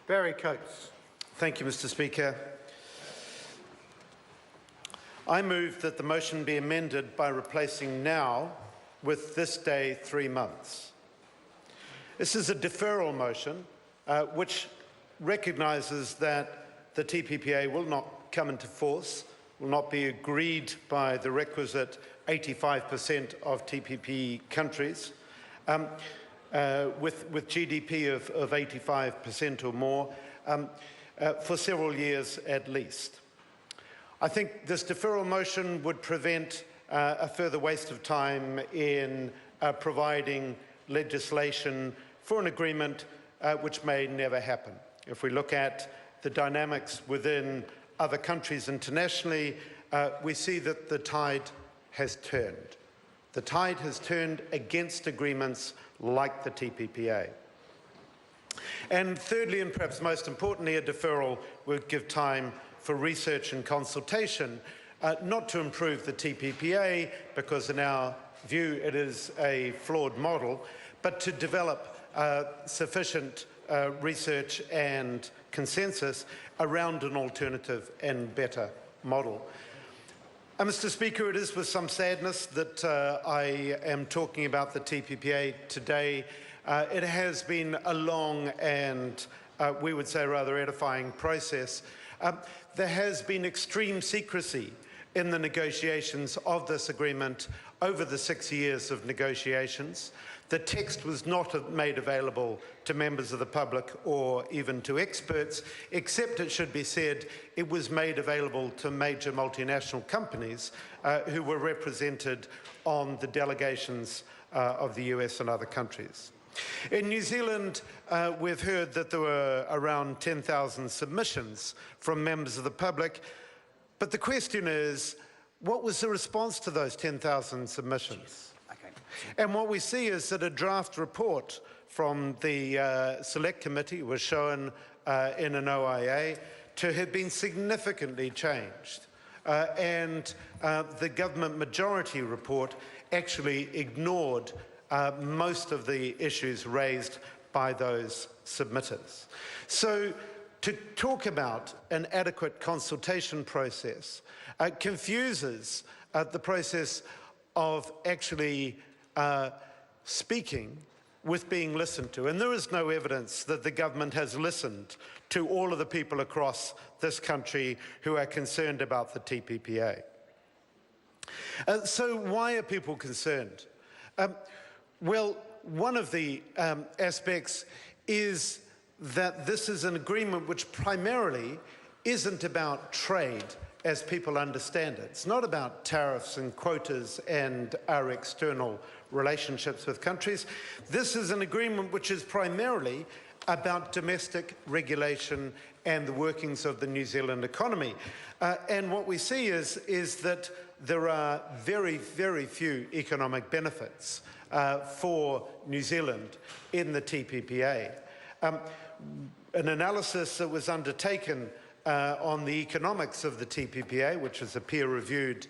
Barry Coates. Thank you, Mr. Speaker. I move that the motion be amended by replacing now with this day 3 months. This is a deferral motion which recognises that the TPPA will not come into force, will not be agreed by the requisite 85% of TPP countries, with GDP of 85% or more for several years at least. I think this deferral motion would prevent a further waste of time in providing legislation for an agreement which may never happen. If we look at the dynamics within other countries internationally, we see that the tide has turned. The tide has turned against agreements like the TPPA. And thirdly, and perhaps most importantly, a deferral would give time for research and consultation, not to improve the TPPA, because in our view it is a flawed model, but to develop sufficient research and consensus around an alternative and better model. Mr. Speaker, it is with some sadness that I am talking about the TPPA today. It has been a long and we would say rather edifying process. There has been extreme secrecy in the negotiations of this agreement over the 6 years of negotiations. The text was not made available to members of the public or even to experts, except, it should be said, it was made available to major multinational companies who were represented on the delegations of the US and other countries. In New Zealand, we've heard that there were around 10,000 submissions from members of the public, but the question is, what was the response to those 10,000 submissions? And what we see is that a draft report from the Select Committee was shown in an OIA to have been significantly changed. And the government majority report actually ignored most of the issues raised by those submitters. So to talk about an adequate consultation process confuses the process of actually speaking with being listened to. And there is no evidence that the government has listened to all of the people across this country who are concerned about the TPPA. So why are people concerned? Well, one of the aspects is that this is an agreement which primarily isn't about trade as people understand it. It's not about tariffs and quotas and our external relationships with countries. This is an agreement which is primarily about domestic regulation and the workings of the New Zealand economy. And what we see is that there are very, very few economic benefits for New Zealand in the TPPA. An analysis that was undertaken on the economics of the TPPA, which is a peer-reviewed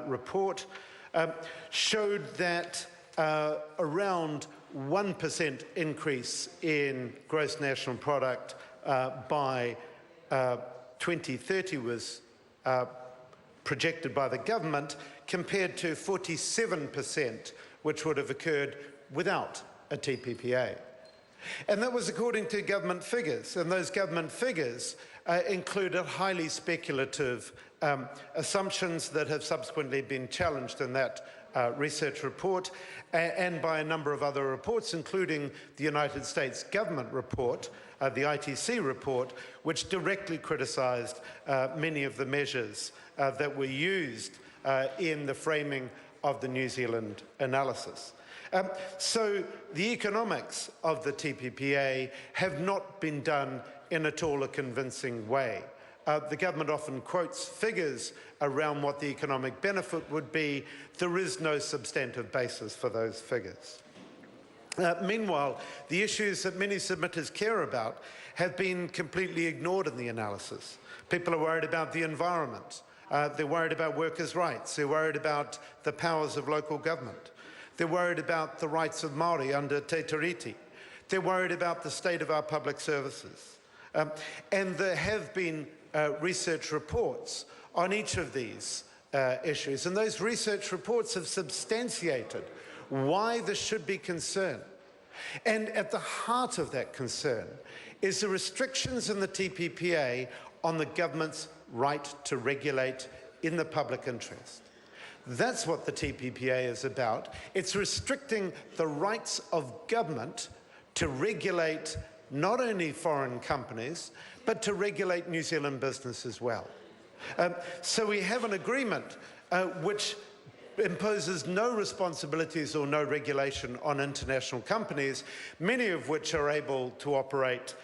report, showed that around 1% increase in gross national product by 2030 was projected by the government, compared to 47% which would have occurred without a TPPA. And that was according to government figures, and those government figures included highly speculative assumptions that have subsequently been challenged in that research report and by a number of other reports, including the United States government report, the ITC report, which directly criticised many of the measures that were used in the framing of the New Zealand analysis. So the economics of the TPPA have not been done in at all a convincing way. The government often quotes figures around what the economic benefit would be. There is no substantive basis for those figures. Meanwhile, the issues that many submitters care about have been completely ignored in the analysis. People are worried about the environment. They're worried about workers' rights. They're worried about the powers of local government. They're worried about the rights of Māori under Te Tiriti. They're worried about the state of our public services. And there have been research reports on each of these issues, and those research reports have substantiated why there should be concern. And at the heart of that concern is the restrictions in the TPPA on the government's right to regulate in the public interest. That's what the TPPA is about. It's restricting the rights of government to regulate not only foreign companies, but to regulate New Zealand business as well. So we have an agreement which imposes no responsibilities or no regulation on international companies, many of which are able to operate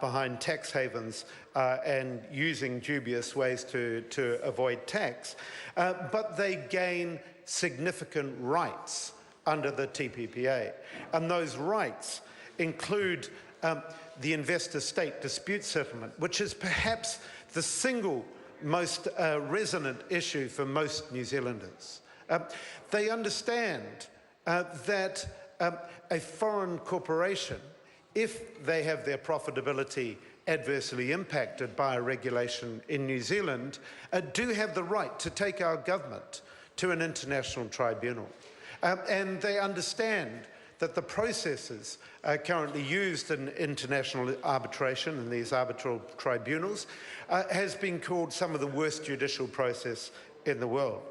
behind tax havens and using dubious ways to avoid tax, but they gain significant rights under the TPPA. And those rights include the investor-state dispute settlement, which is perhaps the single most resonant issue for most New Zealanders. They understand that a foreign corporation, if they have their profitability adversely impacted by a regulation in New Zealand, do have the right to take our government to an international tribunal. And they understand that the processes currently used in international arbitration in these arbitral tribunals has been called some of the worst judicial process in the world.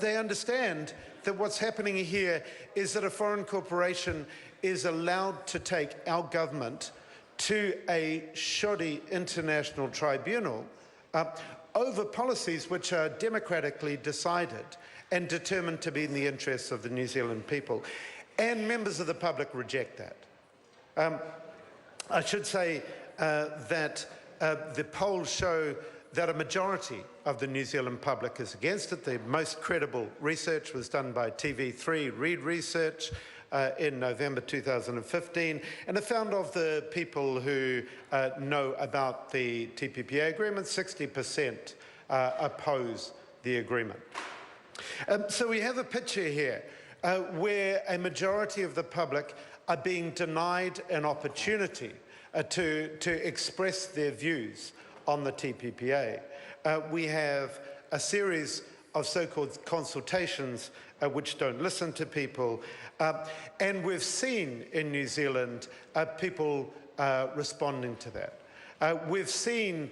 They understand that what's happening here is that a foreign corporation is allowed to take our government to a shoddy international tribunal over policies which are democratically decided and determined to be in the interests of the New Zealand people. And members of the public reject that. I should say that the polls show that a majority of the New Zealand public is against it. The most credible research was done by TV3 Reid Research in November 2015, and it found of the people who know about the TPPA agreement, 60% oppose the agreement. So we have a picture here where a majority of the public are being denied an opportunity to express their views on the TPPA. We have a series of so-called consultations which don't listen to people, and we've seen in New Zealand people responding to that. We've seen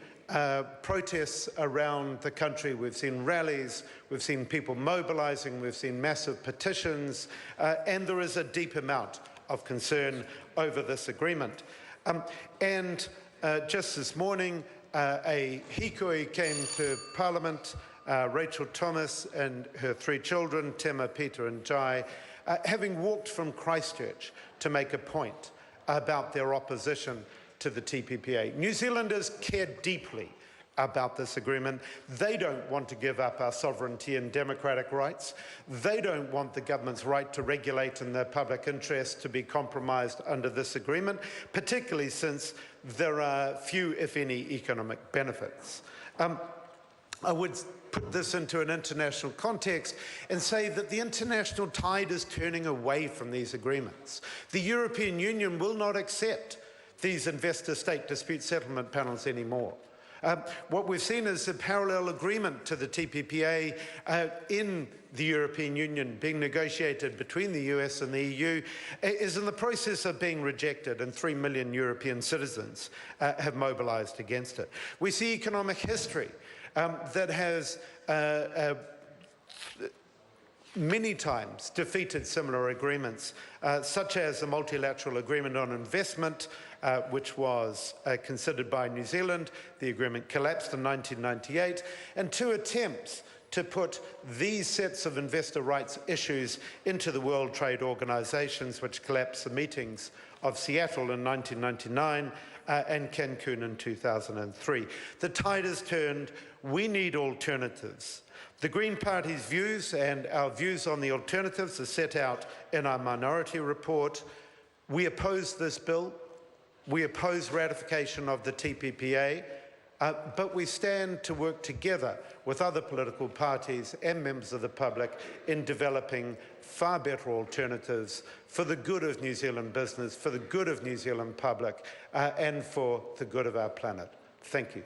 protests around the country, we've seen rallies, we've seen people mobilizing, we've seen massive petitions, and there is a deep amount of concern over this agreement. And just this morning, a hikoi came to Parliament, Rachel Thomas and her 3 children, Tema, Peter and Jai, having walked from Christchurch to make a point about their opposition to the TPPA. New Zealanders care deeply about this agreement. They don't want to give up our sovereignty and democratic rights. They don't want the government's right to regulate in their public interest to be compromised under this agreement, particularly since there are few, if any, economic benefits. I would put this into an international context and say that the international tide is turning away from these agreements. The European Union will not accept these investor-state dispute settlement panels anymore. What we've seen is a parallel agreement to the TPPA in the European Union being negotiated between the US and the EU is in the process of being rejected, and 3 million European citizens have mobilized against it. We see economic history that has many times defeated similar agreements, such as the multilateral agreement on investment, which was considered by New Zealand. The agreement collapsed in 1998, and 2 attempts to put these sets of investor rights issues into the World Trade Organizations, which collapsed the meetings of Seattle in 1999 and Cancun in 2003. The tide has turned. We need alternatives. The Green Party's views and our views on the alternatives are set out in our minority report. We oppose this bill. We oppose ratification of the TPPA. but we stand to work together with other political parties and members of the public in developing far better alternatives for the good of New Zealand business, for the good of New Zealand public, and for the good of our planet. Thank you.